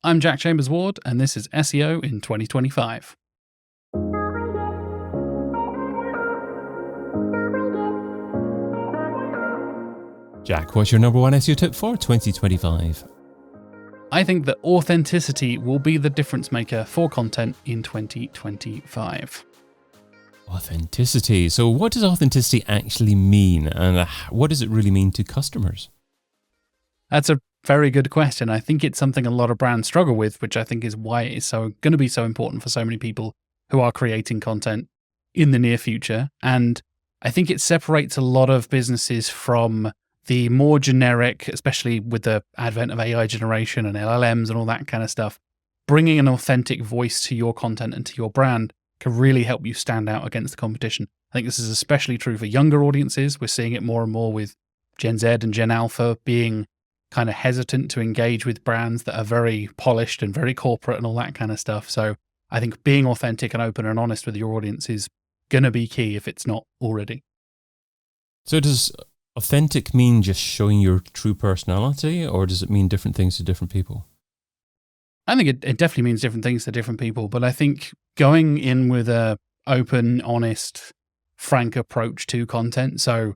I'm Jack Chambers Ward, and this is SEO in 2025. Jack, what's your number one SEO tip for 2025? I think that authenticity will be the difference maker for content in 2025. Authenticity. So what does authenticity actually mean, and what does it really mean to customers? That's a very good question. I think it's something a lot of brands struggle with, which I think is why it's going to be so important for so many people who are creating content in the near future. And I think it separates a lot of businesses from the more generic, especially with the advent of AI generation and LLMs and all that kind of stuff. Bringing an authentic voice to your content and to your brand can really help you stand out against the competition. I think this is especially true for younger audiences. We're seeing it more and more with Gen Z and Gen Alpha being kind of hesitant to engage with brands that are very polished and very corporate and all that kind of stuff. So I think being authentic and open and honest with your audience is going to be key if it's not already. So does authentic mean just showing your true personality, or does it mean different things to different people? I think it definitely means different things to different people, but I think going in with a open, honest, frank approach to content. So,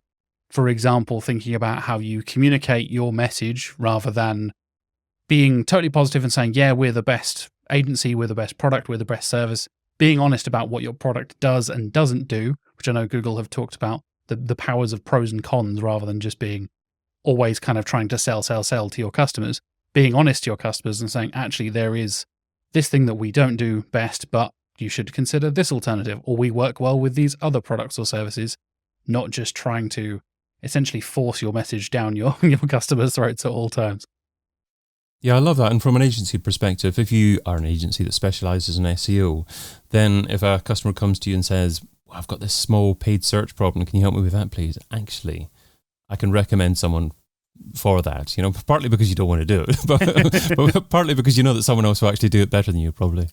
for example, thinking about how you communicate your message rather than being totally positive and saying, yeah, we're the best agency, we're the best product, we're the best service. Being honest about what your product does and doesn't do, which I know Google have talked about, the powers of pros and cons rather than just being always kind of trying to sell to your customers. Being honest to your customers and saying, actually, there is this thing that we don't do best, but you should consider this alternative, or we work well with these other products or services, not just trying to essentially force your message down your customers' throats at all times. Yeah, I love that. And from an agency perspective, if you are an agency that specializes in SEO, then if a customer comes to you and says, well, I've got this small paid search problem, can you help me with that, please? Actually, I can recommend someone for that, partly because you don't want to do it, but partly because you know that someone else will actually do it better than you, probably.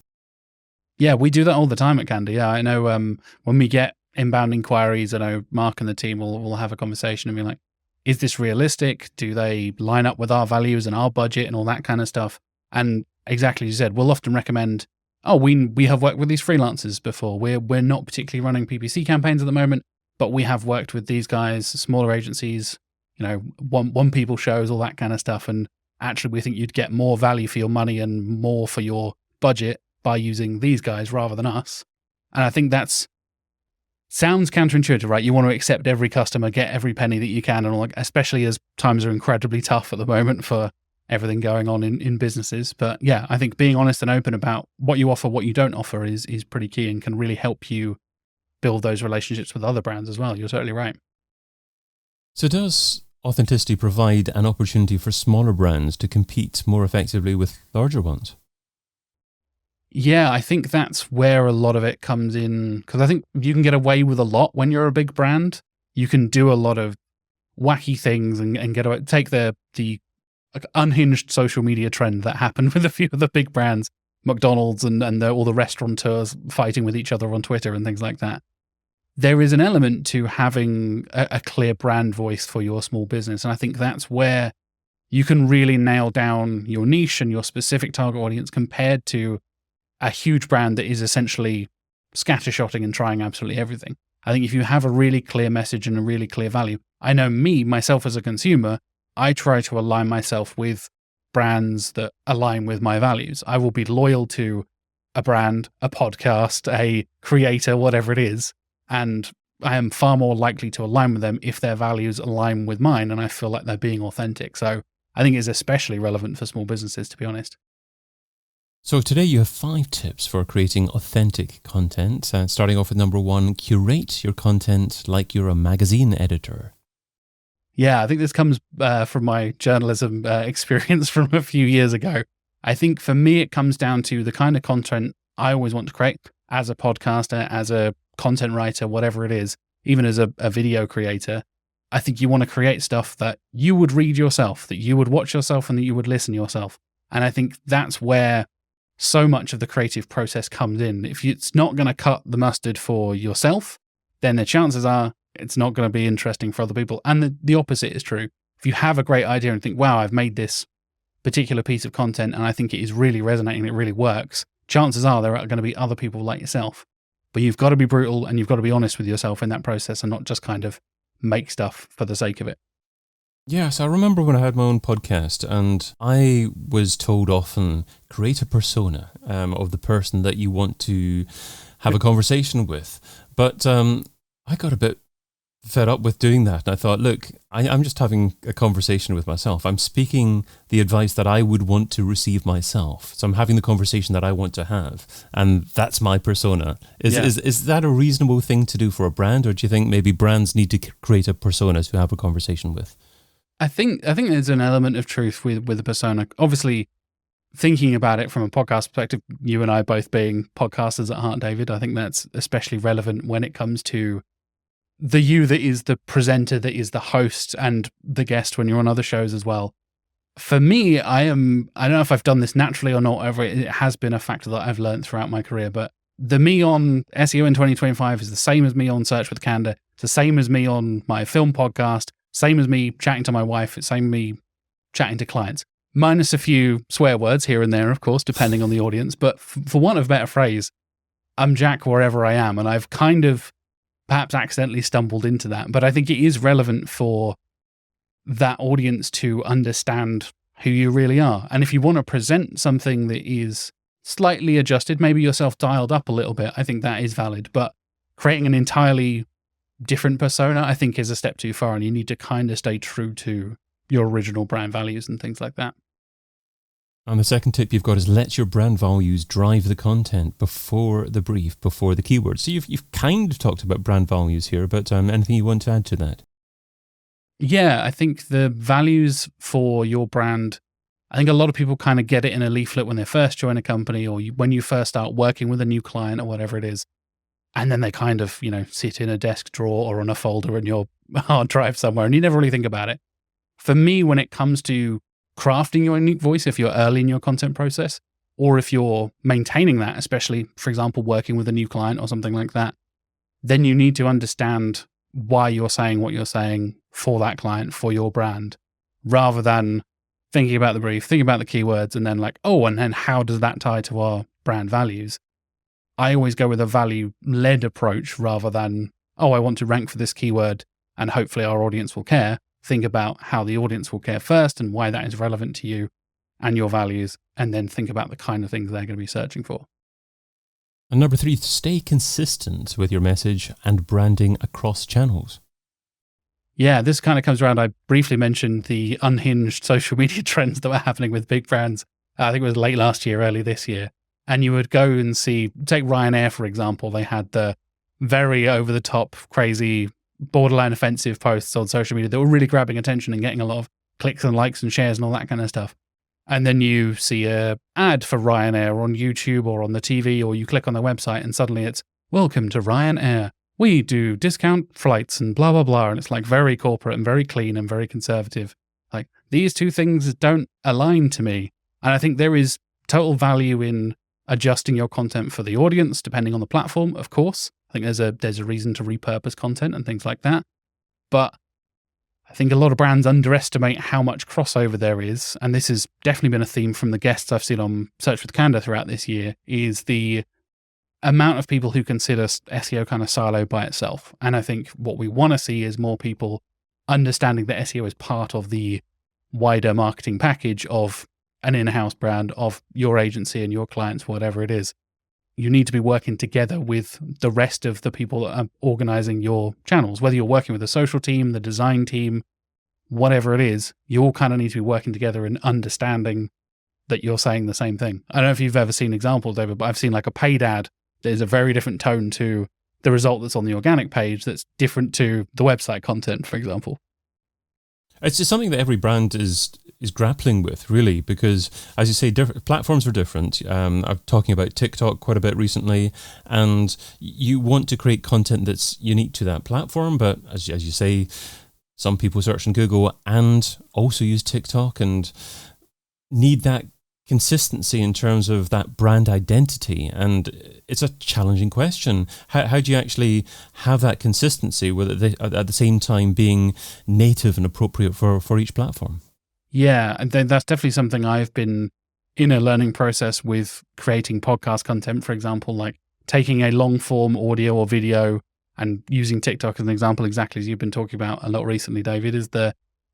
Yeah, we do that all the time at Candy. Yeah, I know when we get inbound inquiries, I know Mark and the team will have a conversation and be like, is this realistic? Do they line up with our values and our budget and all that kind of stuff? And exactly as you said, we'll often recommend, we have worked with these freelancers before. We're not particularly running PPC campaigns at the moment, but we have worked with these guys, smaller agencies, one people shows, all that kind of stuff. And actually, we think you'd get more value for your money and more for your budget by using these guys rather than us. And I think that's sounds counterintuitive, right? You want to accept every customer, get every penny that you can, and all, especially as times are incredibly tough at the moment for everything going on in businesses. But yeah, I think being honest and open about what you offer, what you don't offer is pretty key and can really help you build those relationships with other brands as well. You're totally right. So does authenticity provide an opportunity for smaller brands to compete more effectively with larger ones? Yeah, I think that's where a lot of it comes in, because I think you can get away with a lot when you're a big brand. You can do a lot of wacky things and get away. Take the unhinged social media trend that happened with a few of the big brands, McDonald's and all the restaurateurs fighting with each other on Twitter and things like that. There is an element to having a clear brand voice for your small business. And I think that's where you can really nail down your niche and your specific target audience compared to a huge brand that is essentially scattershotting and trying absolutely everything. I think if you have a really clear message and a really clear value, I know myself as a consumer, I try to align myself with brands that align with my values. I will be loyal to a brand, a podcast, a creator, whatever it is. And I am far more likely to align with them if their values align with mine and I feel like they're being authentic. So I think it's especially relevant for small businesses, to be honest. So today you have 5 tips for creating authentic content. Starting off with number 1, curate your content like you're a magazine editor. Yeah, I think this comes from my journalism experience from a few years ago. I think for me, it comes down to the kind of content I always want to create as a podcaster, as a content writer, whatever it is, even as a video creator. I think you want to create stuff that you would read yourself, that you would watch yourself, and that you would listen yourself. And I think that's where so much of the creative process comes in. If it's not going to cut the mustard for yourself, then the chances are it's not going to be interesting for other people. And the opposite is true. If you have a great idea and think, wow, I've made this particular piece of content and I think it is really resonating, it really works, chances are there are going to be other people like yourself. But you've got to be brutal and you've got to be honest with yourself in that process and not just kind of make stuff for the sake of it. Yes, I remember when I had my own podcast and I was told often, create a persona of the person that you want to have a conversation with. But I got a bit fed up with doing that. And I thought, look, I'm just having a conversation with myself. I'm speaking the advice that I would want to receive myself. So I'm having the conversation that I want to have. And that's my persona. Is that a reasonable thing to do for a brand? Or do you think maybe brands need to create a persona to have a conversation with? I think there's an element of truth with a persona. Obviously, thinking about it from a podcast perspective, you and I both being podcasters at heart, David, I think that's especially relevant when it comes to the you that is the presenter, that is the host and the guest when you're on other shows as well. For me, I don't know if I've done this naturally or not, it has been a factor that I've learned throughout my career, but the me on SEO in 2025 is the same as me on Search with Candor. It's the same as me on my film podcast, same as me chatting to my wife, it's same as me chatting to clients. Minus a few swear words here and there, of course, depending on the audience. But for want of a better phrase, I'm Jack wherever I am. And I've kind of perhaps accidentally stumbled into that. But I think it is relevant for that audience to understand who you really are. And if you want to present something that is slightly adjusted, maybe yourself dialed up a little bit, I think that is valid. But creating an entirely different persona, I think, is a step too far. And you need to kind of stay true to your original brand values and things like that. And the second tip you've got is let your brand values drive the content before the brief, before the keywords. So you've kind of talked about brand values here, but anything you want to add to that? Yeah, I think the values for your brand, I think a lot of people kind of get it in a leaflet when they first join a company or when you first start working with a new client or whatever it is. And then they kind of, sit in a desk drawer or on a folder in your hard drive somewhere and you never really think about it. For me, when it comes to crafting your unique voice, if you're early in your content process, or if you're maintaining that, especially, for example, working with a new client or something like that, then you need to understand why you're saying what you're saying for that client, for your brand, rather than thinking about the brief, thinking about the keywords, and then and then how does that tie to our brand values? I always go with a value-led approach rather than, I want to rank for this keyword and hopefully our audience will care. Think about how the audience will care first and why that is relevant to you and your values, and then think about the kind of things they're going to be searching for. And number 3, stay consistent with your message and branding across channels. Yeah, this kind of comes around. I briefly mentioned the unhinged social media trends that were happening with big brands. I think it was late last year, early this year. And you would go and see, take Ryanair, for example. They had the very over-the-top, crazy, borderline offensive posts on social media that were really grabbing attention and getting a lot of clicks and likes and shares and all that kind of stuff. And then you see a ad for Ryanair on YouTube or on the TV, or you click on their website and suddenly it's, welcome to Ryanair. We do discount flights and blah, blah, blah. And it's very corporate and very clean and very conservative. These two things don't align to me. And I think there is total value in adjusting your content for the audience, depending on the platform, of course. I think there's a reason to repurpose content and things like that. But I think a lot of brands underestimate how much crossover there is. And this has definitely been a theme from the guests I've seen on Search with Candor throughout this year, is the amount of people who consider SEO kind of silo by itself. And I think what we want to see is more people understanding that SEO is part of the wider marketing package of an in-house brand, of your agency and your clients, whatever it is. You need to be working together with the rest of the people that are organizing your channels, whether you're working with a social team, the design team, whatever it is, you all kind of need to be working together and understanding that you're saying the same thing. I don't know if you've ever seen examples, David, but I've seen a paid ad that is a very different tone to the result that's on the organic page that's different to the website content, for example. It's just something that every brand is grappling with, really, because, as you say, different platforms are different. I'm talking about TikTok quite a bit recently, and you want to create content that's unique to that platform, but as you say, some people search on Google and also use TikTok and need that consistency in terms of that brand identity, and it's a challenging question. How do you actually have that consistency with it at the same time being native and appropriate for each platform? Yeah, and then that's definitely something I've been in a learning process with creating podcast content, for example, like taking a long form audio or video and using TikTok as an example, exactly as you've been talking about a lot recently, David, is the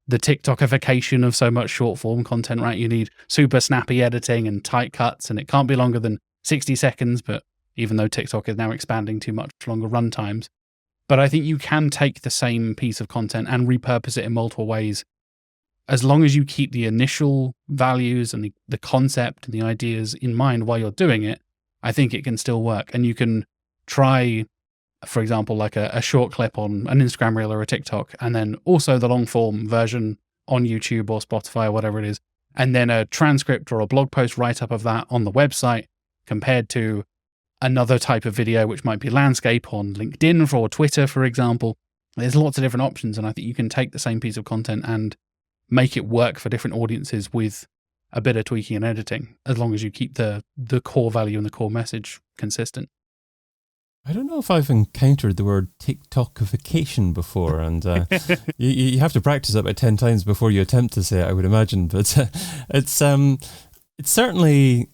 TikTokification of so much short form content, right? You need super snappy editing and tight cuts, and it can't be longer than 60 seconds, but even though TikTok is now expanding to much longer run times. But I think you can take the same piece of content and repurpose it in multiple ways, as long as you keep the initial values and the concept and the ideas in mind while you're doing it. I think it can still work. And you can try, for example, like a short clip on an Instagram reel or a TikTok, and then also the long form version on YouTube or Spotify or whatever it is, and then a transcript or a blog post write-up of that on the website, compared to another type of video, which might be landscape on LinkedIn or Twitter, for example. There's lots of different options, and I think you can take the same piece of content and make it work for different audiences with a bit of tweaking and editing, as long as you keep the core value and the core message consistent. I don't know if I've encountered the word TikTokification before, and you have to practice it about 10 times before you attempt to say it, I would imagine. But it's certainly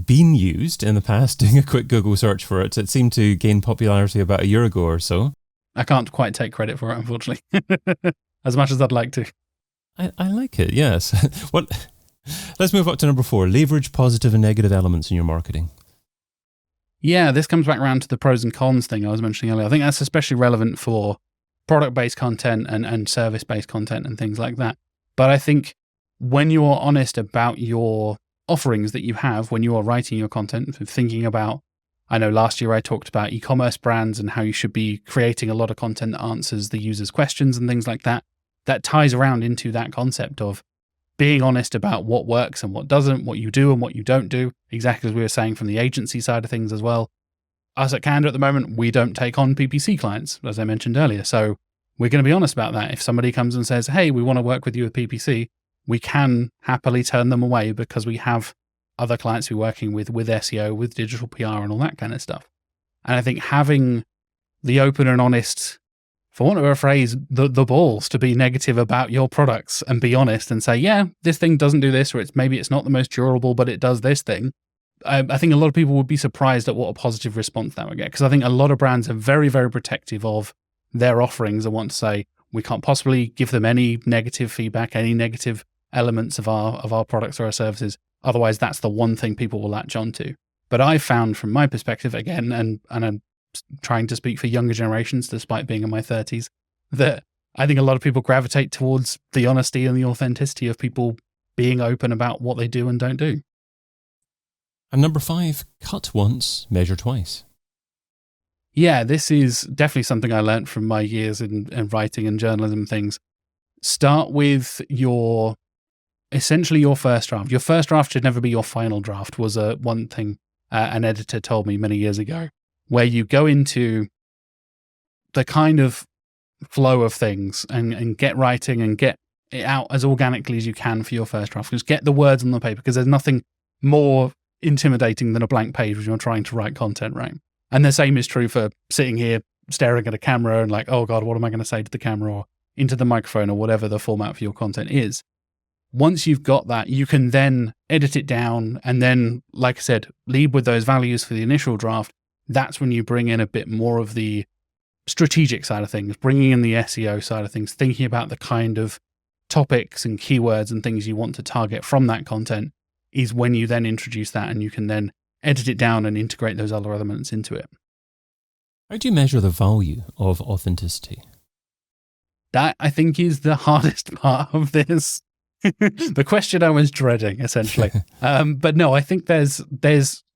been used in the past. Doing a quick Google search for it, it seemed to gain popularity about a year ago or so. I can't quite take credit for it, unfortunately, as much as I'd like to. I like it, yes. Let's move up to number 4. Leverage positive and negative elements in your marketing. Yeah, this comes back around to the pros and cons thing I was mentioning earlier. I think that's especially relevant for product-based content and service-based content and things like that. But I think when you are honest about your offerings that you have, when you are writing your content, thinking about, I know last year I talked about e-commerce brands and how you should be creating a lot of content that answers the user's questions and things like that. That ties around into that concept of being honest about what works and what doesn't, what you do and what you don't do, exactly as we were saying from the agency side of things as well. Us at Candor at the moment, we don't take on PPC clients, as I mentioned earlier. So we're going to be honest about that. If somebody comes and says, hey, we want to work with you with PPC, we can happily turn them away because we have other clients we're working with SEO, with digital PR and all that kind of stuff. And I think having the open and honest, for want of a phrase, the balls to be negative about your products and be honest and say, yeah, this thing doesn't do this, or maybe it's not the most durable, but it does this thing. I think a lot of people would be surprised at what a positive response that would get, because I think a lot of brands are very, very protective of their offerings and want to say, we can't possibly give them any negative feedback, any negative elements of our products or our services. Otherwise, that's the one thing people will latch onto. But I found from my perspective, again, and I'm trying to speak for younger generations, despite being in my 30s, that I think a lot of people gravitate towards the honesty and the authenticity of people being open about what they do and don't do. And number 5, cut once, measure twice. Yeah, this is definitely something I learned from my years in writing and journalism and things. Start with essentially your first draft. Your first draft should never be your final draft, was one thing an editor told me many years ago, where you go into the kind of flow of things and get writing and get it out as organically as you can for your first draft. Just get the words on the paper, because there's nothing more intimidating than a blank page when you're trying to write content, right? And the same is true for sitting here staring at a camera and like, oh God, what am I going to say to the camera or into the microphone or whatever the format for your content is. Once you've got that, you can then edit it down and then, like I said, lead with those values for the initial draft. That's when you bring in a bit more of the strategic side of things, bringing in the SEO side of things, thinking about the kind of topics and keywords and things you want to target from that content, is when you then introduce that and you can then edit it down and integrate those other elements into it. How do you measure the value of authenticity? That, I think, is the hardest part of this. The question I was dreading, essentially. But no, I think there's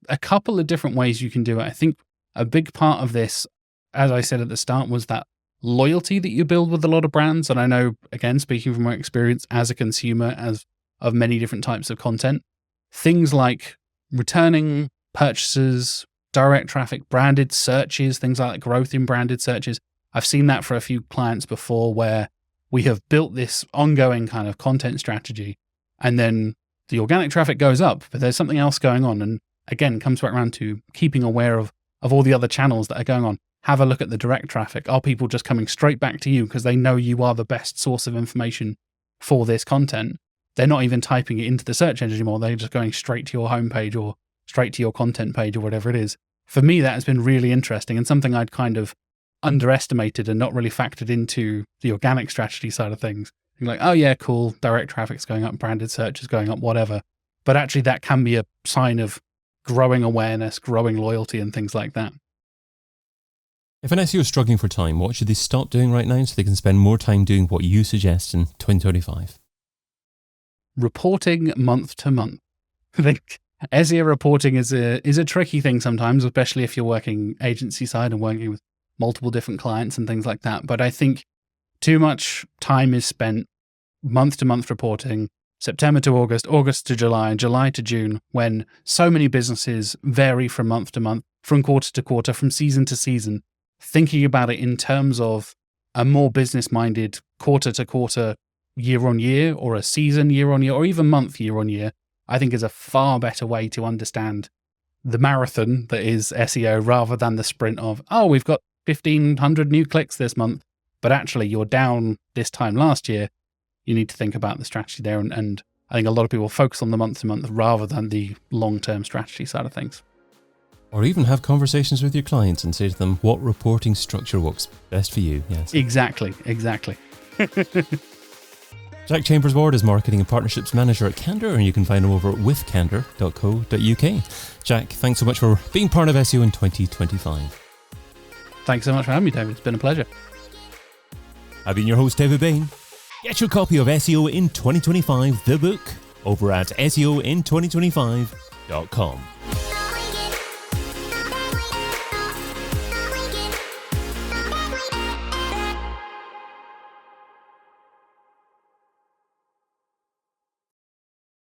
a couple of different ways you can do it. I think a big part of this, as I said at the start, was that loyalty that you build with a lot of brands. And I know, again, speaking from my experience as a consumer of many different types of content, things like returning purchases, direct traffic, branded searches, things like growth in branded searches. I've seen that for a few clients before, where we have built this ongoing kind of content strategy, and then the organic traffic goes up, but there's something else going on. And again, it comes back around to keeping aware of all the other channels that are going on. Have a look at the direct traffic. Are people just coming straight back to you because they know you are the best source of information for this content? they're not even typing it into the search engine anymore. They're just going straight to your homepage or straight to your content page or whatever it is. For me, that has been really interesting and something I'd kind of underestimated and not really factored into the organic strategy side of things. You're like, oh yeah, cool, direct traffic's going up, branded search is going up, whatever. But actually that can be a sign of growing awareness, growing loyalty and things like that. If an SEO is struggling for time, what should they stop doing right now so they can spend more time doing what you suggest in 2025? Reporting month to month. I think SEO reporting is a tricky thing sometimes, especially if you're working agency side and working with multiple different clients and things like that. But I think too much time is spent month to month reporting, September to August, August to July, July to June, when so many businesses vary from month to month, from quarter to quarter, from season to season. Thinking about it in terms of a more business-minded quarter to quarter, year on year, or a season year on year, or even month year on year, I think is a far better way to understand the marathon that is SEO rather than the sprint of, oh, we've got 1,500 new clicks this month, but actually you're down this time last year. You need to think about the strategy there. And I think a lot of people focus on the month to month rather than the long-term strategy side of things. Or even have conversations with your clients and say to them what reporting structure works best for you. Yes. Exactly. Jack Chambers-Ward is Marketing and Partnerships Manager at Candor, and you can find him over at withcandor.co.uk. Jack, thanks so much for being part of SEO in 2025. Thanks so much for having me, David. It's been a pleasure. I've been your host, David Bain. Get your copy of SEO in 2025, the book, over at SEOin2025.com.